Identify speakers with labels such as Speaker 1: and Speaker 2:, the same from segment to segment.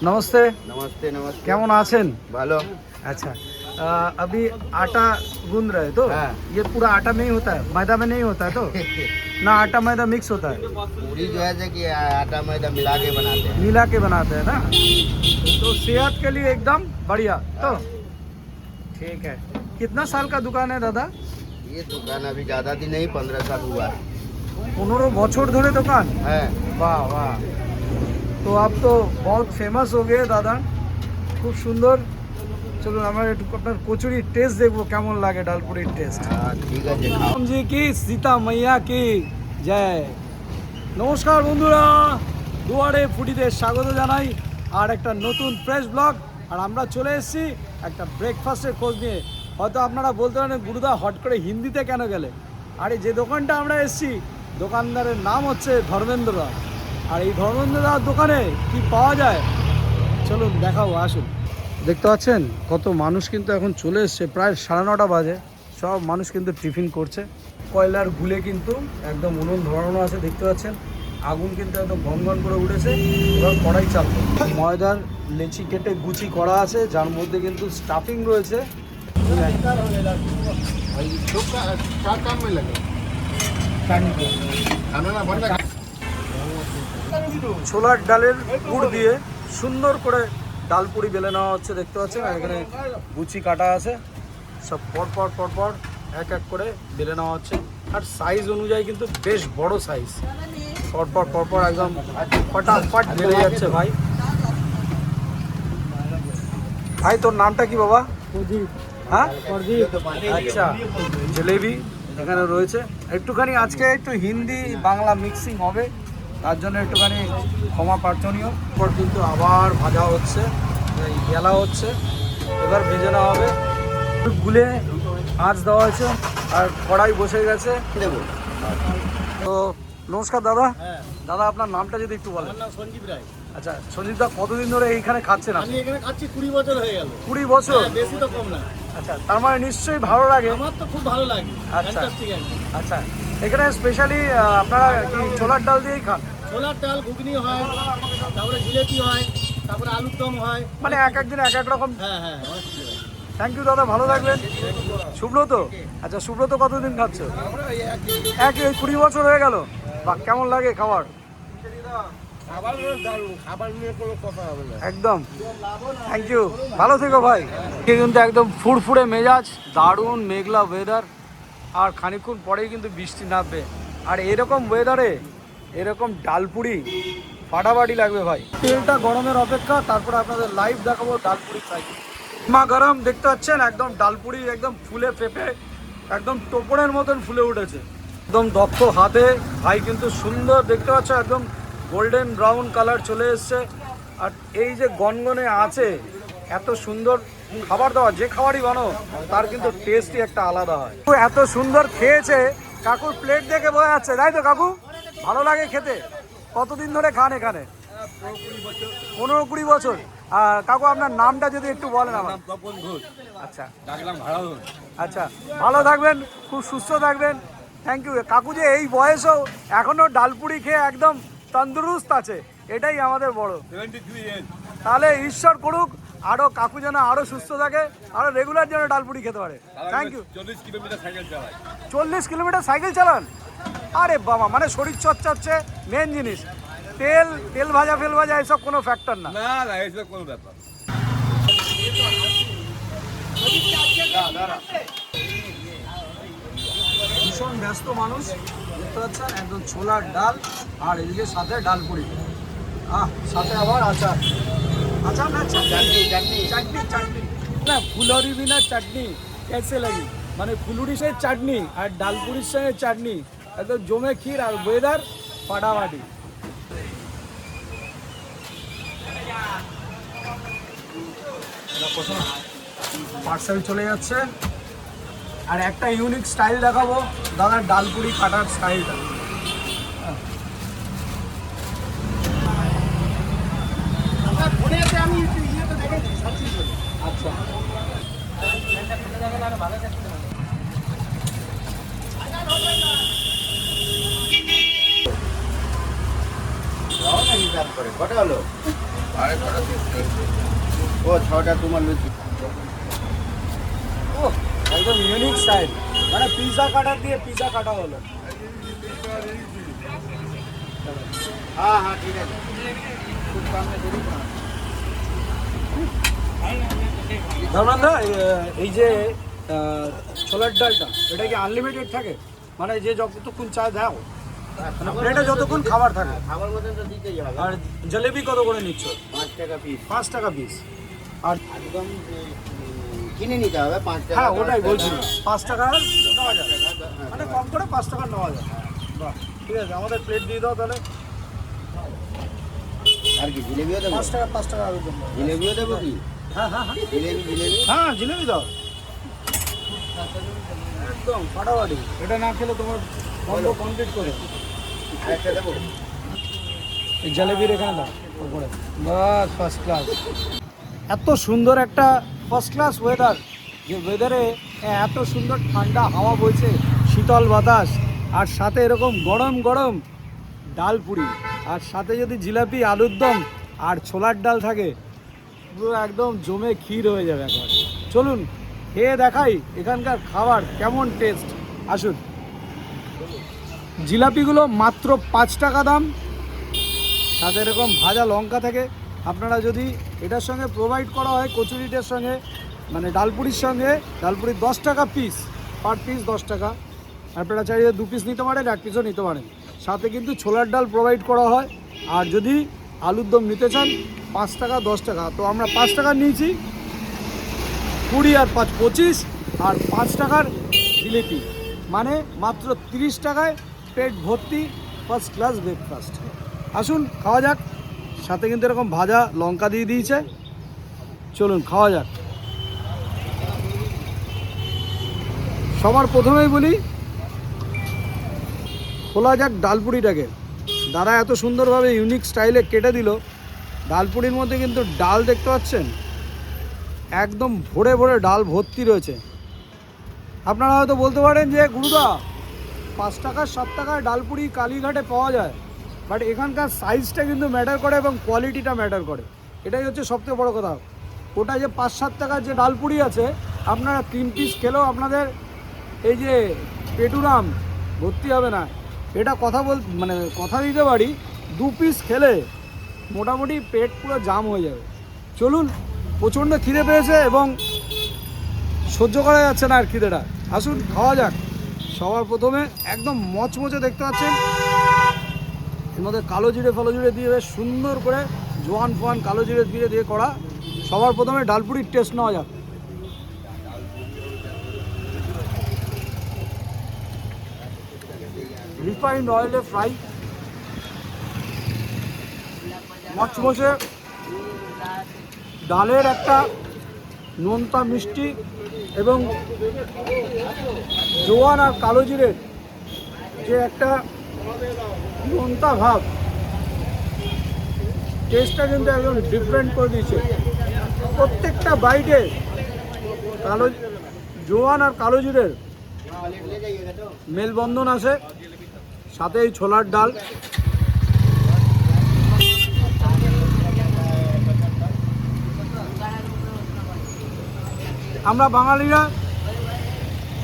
Speaker 1: नमस्ते।
Speaker 2: नमस्ते नमस्ते।
Speaker 1: কেমন আছেন?
Speaker 2: ভালো।
Speaker 1: अच्छा अभी आटा गूंद रहे तो
Speaker 2: हाँ।
Speaker 1: ये पूरा आटा में ही होता है, मैदा में नहीं होता है तो ना आटा मैदा मिक्स होता है?
Speaker 2: पूरी जो है कि आटा मैदा मिला के बनाते हैं।
Speaker 1: मिला के बनाते हैं ना, तो सेहत के लिए एकदम बढ़िया। तो ठीक है। कितना साल का दुकान है दादा?
Speaker 2: ये दुकान अभी ज़्यादा दिन नहीं, 15 साल हुआ है।
Speaker 1: 15 বছর ধরে দোকান?
Speaker 2: হ্যাঁ।
Speaker 1: वाह वाह, तो आप तो बहुत फेमस हो गए दादा, খুব সুন্দর। চলুন আমরা একটু আপনার কচুরির টেস্ট দেখবো কেমন লাগে, ডালপুরির টেস্ট।
Speaker 2: हाँ ठीक है खाओ।
Speaker 1: রাম জি কি, সীতা মাইয়া কি জয়। নমস্কার বন্ধুরা, দুয়ারে ফুডিতে স্বাগত জানাই আর একটা নতুন ফ্রেশ ব্লগ। আর আমরা চলে এসেছি একটা ব্রেকফাস্টের খোঁজ নিয়ে। হয়তো আপনারা বলতে পারেন গুরুদা হট করে হিন্দিতে কেন গেলে। আরে যে দোকানটা আমরা এসেছি দোকানদারের নাম হচ্ছে ধর্মেন্দ্রদা। আর এই ধর্মেন্দ্রদার দোকানে কি পাওয়া যায় চলুন দেখাবো, আসুন। দেখতে পাচ্ছেন কত মানুষ কিন্তু এখন চলে এসছে, প্রায় 9:30 বাজে। সব মানুষ কিন্তু টিফিন করছে। কয়লার গুলে কিন্তু একদম উনুন ধরানো আছে, দেখতে পাচ্ছেন আগুন কিন্তু একদম ঘন করে উঠেছে। এবার কড়াই চালবে। ময়দার লেচি কেটে গুচি করা আছে, যার মধ্যে কিন্তু স্টাফিং রয়েছে। ছোলার ডালের গুড় দিয়ে সুন্দর করে ডালপুরি বেলে নেওয়া হচ্ছে, দেখতে পাচ্ছেন। আর এখানে গুচি কাটা আছে, সব পরপর এক এক করে বেলে নেওয়া হচ্ছে। আর সাইজ অনুযায়ী কিন্তু বেশ বড় সাইজ, পরপর একদম ফটাফট বেলে যাচ্ছে। ভাই ভাই তোর নামটা কি বাবা? হ্যাঁ আচ্ছা, জিলেবি এখানে রয়েছে। একটুখানি আজকে একটু হিন্দি বাংলা মিক্সিং হবে, তার জন্য একটুখানি ক্ষমা প্রার্থনীয়। পর কিন্তু আবার ভাজা হচ্ছে, গেলা হচ্ছে, এবার ভেজে নেওয়া হবে। গুলে আঁচ দেওয়া হয়েছে আর কড়াই বসে গেছে।
Speaker 2: দেবো।
Speaker 1: তো নমস্কার দাদা। দাদা আপনার নামটা যদি একটু বলেন।
Speaker 3: আমার নাম সঞ্জীব রায়।
Speaker 1: আচ্ছা সঞ্জীব দা, কতদিন ধরে এইখানে খাচ্ছেন আপনি?
Speaker 3: আমি এখানে খাচ্ছি 20 বছর হয়ে গেল।
Speaker 1: 20 বছর?
Speaker 3: হ্যাঁ, বেশি তো কম না।
Speaker 1: আচ্ছা, তার মানে নিশ্চয়ই ভালো লাগে।
Speaker 3: আমার তো খুব ভালো লাগে।
Speaker 1: আচ্ছা।
Speaker 3: Fantastic একদম।
Speaker 1: আচ্ছা, এখানে স্পেশালি আপনারা কি ছোলার ডাল দিয়েই খান?
Speaker 3: ছোলার ডাল, ঘুগনি হয়, তারপরে জিলেপি হয়, তারপরে আলুর দম হয়।
Speaker 1: মানে এক এক দিন এক এক রকম।
Speaker 3: হ্যাঁ হ্যাঁ, অনেক কিছু হয়।
Speaker 1: থ্যাংক ইউ দাদা, ভালো থাকবেন। সুব্রত? আচ্ছা সুব্রত, কতদিন খাচ্ছ? এক 20 বছর হয়ে গেল। বাহ, কেমন লাগে খাবার? একদম, থ্যাংক ইউ, ভালো থেকো ভাই। কিন্তু একদম ফুরফুরে মেজাজ, দারুণ মেঘলা ওয়েদার, আর খানিকক্ষণ পরেই কিন্তু বৃষ্টি নামবে। আর এরকম ওয়েদারে এরকম ডালপুরি ফাটাফাটি লাগবে ভাই। তেলটা গরমের অপেক্ষা, তারপরে আপনাদের লাইভ দেখাবো ডালপুরি খাই। মা গরম, দেখতে পাচ্ছেন একদম ডালপুরি একদম ফুলে ফেপে একদম টোপনের মতন ফুলে উঠেছে। একদম দক্ষ হাতে ভাই কিন্তু সুন্দর, দেখতে পাচ্ছ একদম গোল্ডেন ব্রাউন কালার চলে এসছে। আর এই যে গনগনে আছে, এত সুন্দর খাবার দাওয়া, যে খাবারই বানো তার কিন্তু টেস্টই একটা আলাদা হয়। এত সুন্দর খেয়েছে, কাকুর প্লেট দেখে বোঝা যাচ্ছে, তাই তো কাকু? ভালো লাগে খেতে? কতদিন ধরে খান এখানে? 15-20 বছর। কাকু আপনার নামটা যদি একটু বলেন আমার। আচ্ছা আচ্ছা, ভালো থাকবেন, খুব সুস্থ থাকবেন। থ্যাংক ইউ কাকু, যে এই বয়সেও এখনও ডালপুরি খেয়ে একদম তন্দুরুস্ত আছে, এটাই আমাদের বড়। তাহলে ঈশ্বর করুক আরও কাকু যেন আরও সুস্থ থাকে, আরও রেগুলার যেন ডালপুরি খেতে পারে। Thank you. 40 কিলোমিটার সাইকেল চালান? আরে বাবা, মানে শরীর চর্চা হচ্ছে মেন জিনিস। তেল ভাজা ফেল ভাজা এসব কোনো ফ্যাক্টর না।
Speaker 4: না এসব কোনো ব্যাপার।
Speaker 1: ভীষণ ব্যস্ত মানুষ, দেখতে পাচ্ছেন একদম ছোলার ডাল আর এদিকে সাথে ডালপুরি, সাথে আবার আচার। আচার না চাটনি না, ফুলহরি বিনা চাটনি কেসে লাগি, মানে ফুলুরি সে চাটনি আর ডালপুরির সঙ্গে চাটনি একদম জমে ক্ষীর, আর ওয়েদার ফাটাফাটি। পার্সেল চলে যাচ্ছে। আর একটা ইউনিক স্টাইল দেখাবো দাদার ডালপুরি কাটার স্টাইলটা। আচ্ছা,
Speaker 2: হিসাব করে কটা হলো? ও 6টা তোমার লুচি।
Speaker 1: ও একদম ইউনিক স্টাইল, মানে পিৎজা কাটার দিয়ে পিৎজা কাটা হলো।
Speaker 2: হ্যাঁ হ্যাঁ ঠিক আছে।
Speaker 1: ধর্মেন্দ্র, এই যে ছোলার ডালটা, এটা কি আনলিমিটেড থাকে? মানে যে যতক্ষণ চায় দাও, মানে প্লেটে যতক্ষণ খাবার থাকে?
Speaker 2: খাবার মতন তো দিতেই হবে।
Speaker 1: আর জলেবি কত করে নিচ্ছ?
Speaker 2: 5 টাকা পিস।
Speaker 1: 5 টাকা পিস। আর
Speaker 2: একদম কিনে নিতে হবে 5 টাকা।
Speaker 1: হ্যাঁ
Speaker 2: 10
Speaker 1: ওটাই
Speaker 2: টাকা।
Speaker 1: বলছি, 5 টাকা নেওয়া যায়,
Speaker 2: হ্যাঁ,
Speaker 1: মানে কম করে 5 টাকা নেওয়া যায়। বাহ, ঠিক আছে, আমাদের প্লেট দিয়ে দাও তাহলে।
Speaker 2: আর কি জিলেবিও দেবো?
Speaker 1: 5 টাকা আলুর দম।
Speaker 2: জিলেবিও দেবো কি?
Speaker 1: হ্যাঁ হ্যাঁ হ্যাঁ
Speaker 2: জিলেবি।
Speaker 1: হ্যাঁ, জিলেবি দাও একদম ফাটাফাটি। এটা না খেলে তোমার বন্ধ কমপ্লিট করে।
Speaker 2: আরেকটা দেবো?
Speaker 1: এই জলেবির এখানে দাও উপরে। বাস, ফার্স্ট ক্লাস। এত সুন্দর একটা ফার্স্ট ক্লাস ওয়েদার, যে ওয়েদারে এত সুন্দর ঠান্ডা হাওয়া বইছে, শীতল বাতাস, আর সাথে এরকম গরম গরম ডাল পুরি, আর সাথে যদি জিলাপি, আলুর দম আর ছোলার ডাল থাকে, পুরো একদম জমে ক্ষীর হয়ে যাবে একবার। চলুন খেয়ে দেখাই এখানকার খাবার কেমন টেস্ট। আসুন। জিলাপিগুলো মাত্র 5 টাকা দাম, সাথে এরকম ভাজা লঙ্কা থাকে। আপনারা যদি এটার সঙ্গে প্রোভাইড করা হয় কচুরিটার সঙ্গে, মানে ডালপুরির সঙ্গে, ডালপুরি 10 টাকা পিস, পার পিস 10 টাকা। আপনারা চাইলে 2 পিস নিতে পারেন, 1 পিসও নিতে পারেন। সাথে কিন্তু ছোলার ডাল প্রোভাইড করা হয়। আর যদি আলুর দম নিতে চান 5 টাকা 10 টাকা। তো আমরা 5 টাকা নিয়েছি, 20 আর 5 25, আর 5 টাকার জিলিপি, মানে মাত্র 30 টাকায় পেট ভর্তি ফার্স্ট ক্লাস ব্রেকফাস্ট। আসুন খাওয়া যাক। সাথে কিন্তু এরকম ভাজা লঙ্কা দিয়ে দিয়েছে। চলুন খাওয়া যাক। সবার প্রথমেই বলি, খোলা যাক ডালপুরিটাকে। দাদা এত সুন্দরভাবে ইউনিক স্টাইলে কেটে দিল। ডালপুরির মধ্যে কিন্তু ডাল দেখতে পাচ্ছেন, একদম ভরে ভরে ডাল ভর্তি রয়েছে। আপনারা হয়তো বলতে পারেন যে গুরুদা 5 টাকা 7 টাকায় ডালপুরি কালীঘাটে পাওয়া যায়, বাট এখানকার সাইজটা কিন্তু ম্যাটার করে এবং কোয়ালিটিটা ম্যাটার করে। এটাই হচ্ছে সবথেকে বড় কথা। ওটা যে 5-7 টাকার যে ডালপুরি আছে, আপনারা 3 পিস খেলেও আপনাদের এই যে পেটুরাম ভর্তি হবে না। এটা মানে কথা দিতে পারি, 2 পিস খেলে মোটামুটি পেট পুরো জাম হয়ে যাবে। চলুন, প্রচণ্ড খিদে পেয়েছে এবং সহ্য করা যাচ্ছে না আর খিদেটা। আসুন খাওয়া যাক। সবার প্রথমে একদম মচমচে দেখতে পাচ্ছেন, এর মধ্যে কালো জিরে ফালো জিরে দিয়ে বেশ সুন্দর করে জোয়ান ফোয়ান কালো জিরে দিয়ে করা। সবার প্রথমে ডালপুরির টেস্ট নেওয়া যাক। রিফাইন্ড অয়েলে ফ্রাই, মচমচে ডালের একটা নোনতা মিষ্টি এবং জোয়ান আর কালো জিরের যে একটা নোনতা ভাব, টেস্টটা কিন্তু একদম ডিফারেন্ট করে দিয়েছে। প্রত্যেকটা বাইটে কালো জোয়ান আর কালো জিরের মেলবন্ধন আছে, সাথে এই ছোলার ডাল। আমরা বাঙালিরা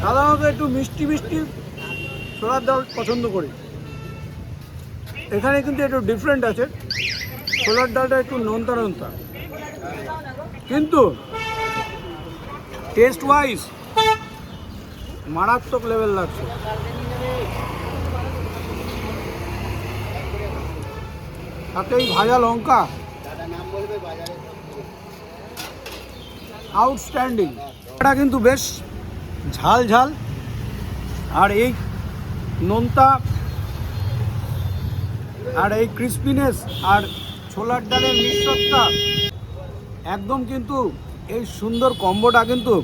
Speaker 1: সাধারণত একটু মিষ্টি মিষ্টি ছোলার ডাল পছন্দ করি। এখানে কিন্তু একটু ডিফারেন্ট আছে, ছোলার ডালটা একটু নোনতা নোনতা, কিন্তু টেস্ট ওয়াইজ মারাত্মক লেভেল লাগছে। সাথে এই ভাজা লঙ্কা আউটস্ট্যান্ডিং। এটা কিন্তু বেশ ঝাল ঝাল, আর এই নোনতা আর এই ক্রিস্পিনেস আর ছোলার ডালের মিশ্রতা একদম কিন্তু এই সুন্দর কম্বোটা কিন্তু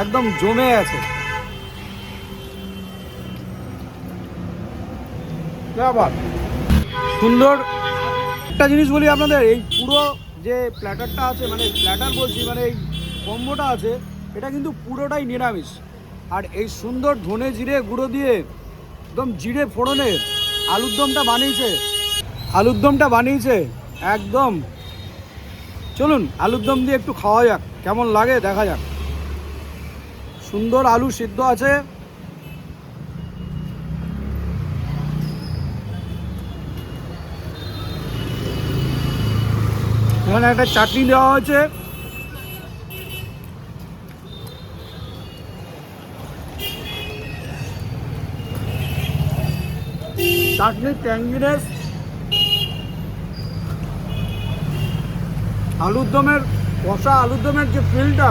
Speaker 1: একদম জমে আছে। আবার সুন্দর একটা জিনিস বলি আপনাদের, এই পুরো যে প্ল্যাটারটা আছে, মানে প্ল্যাটার বলছি, মানে এই কম্বোটা আছে, এটা কিন্তু পুরোটাই নিরামিষ। আর এই সুন্দর ধনে জিরে গুঁড়ো দিয়ে একদম জিরে ফোড়নে আলুর দমটা বানিয়েছে একদম চলুন আলুর দম দিয়ে একটু খাওয়া যাক, কেমন লাগে দেখা যাক। সুন্দর আলু সিদ্ধ আছে, এখানে একটা চাটনি দেওয়া হয়েছে, চাটনির ট্যাঙ্গিনেস, আলুর দমের কষা আলুর দমের যে ফিলটা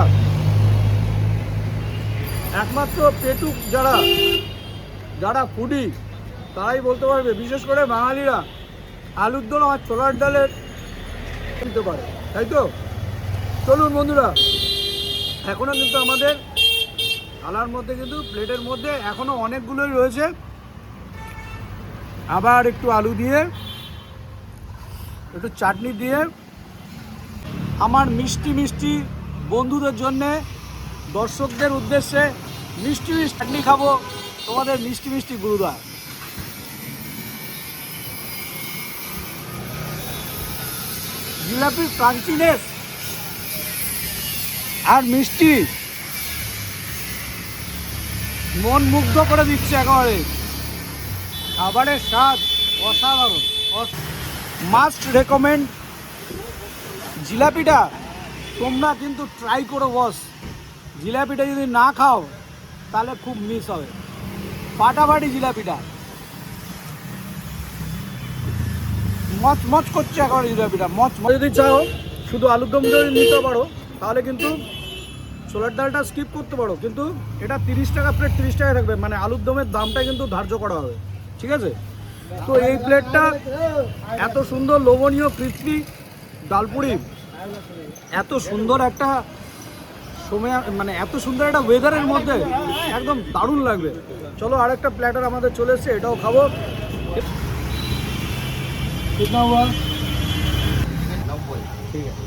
Speaker 1: একমাত্র পেটুক যারা যারা ফুডি তারাই বলতে পারবে, বিশেষ করে বাঙালিরা আলুর দম আর ছোলার ডালের দিতে পারে, তাই তো? চলুন বন্ধুরা, এখনও কিন্তু আমাদের থালার মধ্যে কিন্তু প্লেটের মধ্যে এখনও অনেকগুলোই রয়েছে। আবার একটু আলু দিয়ে একটু চাটনি দিয়ে আমার মিষ্টি মিষ্টি বন্ধুদের জন্যে, দর্শকদের উদ্দেশ্যে মিষ্টি মিষ্টি চাটনি খাবো, তোমাদের মিষ্টি মিষ্টি গুরুদা। জিলাপির ক্রাঞ্চিনেস আর মিষ্টি মন মুগ্ধ করে দিচ্ছে একেবারে। খাবারের স্বাদ অসাধারণ, মাস্ট রেকমেন্ড। জিলাপিটা তোমরা কিন্তু ট্রাই করো বস, জিলাপিটা যদি না খাও তাহলে খুব মিস হবে। ফাটাফাটি জিলাপিটা, মচমচ করছে একেবারে জিলাপিটা, মচমচ। যদি চাও শুধু আলুর দম যদি নিতে পারো তাহলে কিন্তু ছোলার ডালটা স্কিপ করতে পারো, কিন্তু এটা 30 টাকা প্লেট, 30 টাকা থাকবে, মানে আলুর দমের দামটা কিন্তু ধার্য করা হবে, ঠিক আছে? তো এই প্লেটটা এত সুন্দর লোভনীয় ক্রিসপি ডালপুরি, এত সুন্দর একটা সময়, মানে এত সুন্দর একটা ওয়েদারের মধ্যে একদম দারুণ লাগবে। চলো আরেকটা প্ল্যাটার আমাদের চলে এসছে, এটাও খাবো। কিতনা হুয়া?
Speaker 2: 90।
Speaker 1: ঠিক আছে,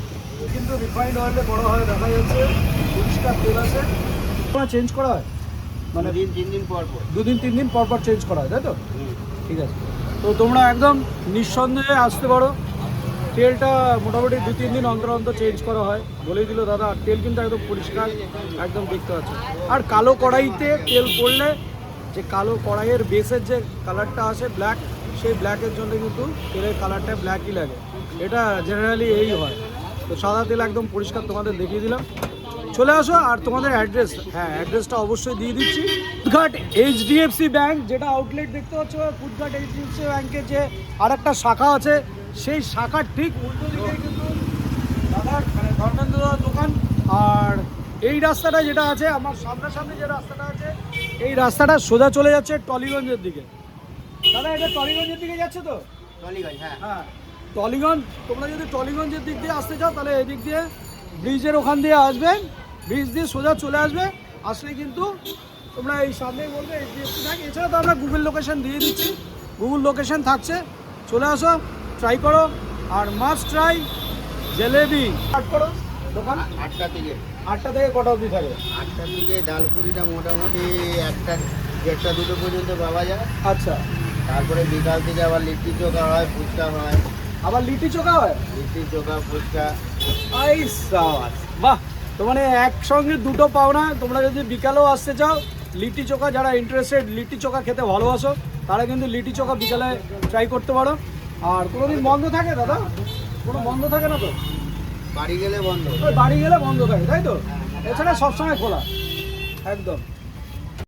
Speaker 1: কিন্তু রিফাইন্ড অয়েলে বড় হয়, দেখা যাচ্ছে পরিষ্কার তেল আছে। চেঞ্জ করা হয় মানে
Speaker 2: 3 দিন পর পর।
Speaker 1: 2-3 দিন পর পর চেঞ্জ করা হয়, তাই তো? ঠিক আছে, তো তোমরা একদম নিঃসন্দেহে আসতে পারো। তেলটা মোটামুটি 2-3 দিন অন্তর অন্তর চেঞ্জ করা হয়, বলেই দিল দাদা। তেল কিন্তু একদম পরিষ্কার, একদম দেখতে পাচ্ছি। আর কালো কড়াইতে তেল পড়লে যে কালো কড়াইয়ের বেসের যে কালারটা আসে ব্ল্যাক, সেই ব্ল্যাকের জন্য কিন্তু তেলের কালারটা ব্ল্যাকই লাগে, এটা জেনারেলি এই হয়। তো সাদা তেল একদম পরিষ্কার তোমাদের দেখিয়ে দিলাম। চলে আসো, আর তোমাদের অ্যাড্রেস, হ্যাঁ অ্যাড্রেসটা অবশ্যই দিয়ে দিচ্ছি। ফুডঘাট এইচডিএফসি ব্যাংক যেটা আউটলেট দেখতে পাচ্ছ, ফুডঘাট এইচডিএফসি ব্যাংকের যে আরেকটা শাখা আছে, সেই শাখার ঠিক উল্টো দিকে কিন্তু দাদার মানে ধর্মেন্দ্র দাদার দোকান। আর এই রাস্তাটা যেটা আছে আমার সামনাসামনি, যে রাস্তাটা আছে এই রাস্তাটা সোজা চলে যাচ্ছে টলিগঞ্জের দিকে। দাদা এটা টলিগঞ্জের দিকে যাচ্ছে তো?
Speaker 2: টলিগঞ্জ, হ্যাঁ।
Speaker 1: হ্যাঁ টলিগঞ্জ, তোমরা যদি টলিগঞ্জের দিক দিয়ে আসতে চাও তাহলে এদিক দিয়ে ব্রিজের ওখান দিয়ে আসবেন, ব্রিজ দিয়ে সোজা চলে আসবে। আসলে কিন্তু তোমরা এই সামনেই বলবে এইচডিএফসি ব্যাংক। এছাড়া তো আমরা গুগল লোকেশন দিয়ে দিচ্ছি, গুগল লোকেশন থাকছে, চলে আসো, ট্রাই করো। আর মাস্ট ট্রাই জেলেবি। স্টার্ট করো দোকান
Speaker 2: 8টা থেকে।
Speaker 1: 8টা থেকে কটা অবধি থাকে?
Speaker 2: 8টা থেকে ডালপুরিটা মোটামুটি 1টা 1টা 2টো পর্যন্ত পাওয়া যায়।
Speaker 1: আচ্ছা,
Speaker 2: তারপরে বিকাল থেকে আবার লিট্টি চোখা হয়, ফুচকা হয়।
Speaker 1: আবার লিটি চোখা হয়?
Speaker 2: লিট্টি চোখা, ফুচকা।
Speaker 1: আই সাবাস, বাহ! তো মানে একসঙ্গে দুটো পাও না। তোমরা যদি বিকালেও আসতে চাও, লিটি চোখা যারা ইন্টারেস্টেড, লিটি চোখা খেতে ভালোবাসো, তারা কিন্তু লিটি চোখা বিকালে ট্রাই করতে পারো। আর কোনোদিন বন্ধ থাকে দাদা? কোনো বন্ধ থাকে না তো?
Speaker 2: বাড়ি গেলে বন্ধ।
Speaker 1: ওই বাড়ি গেলে বন্ধ থাকে, তাই তো? এছাড়া সবসময় খোলা, একদম।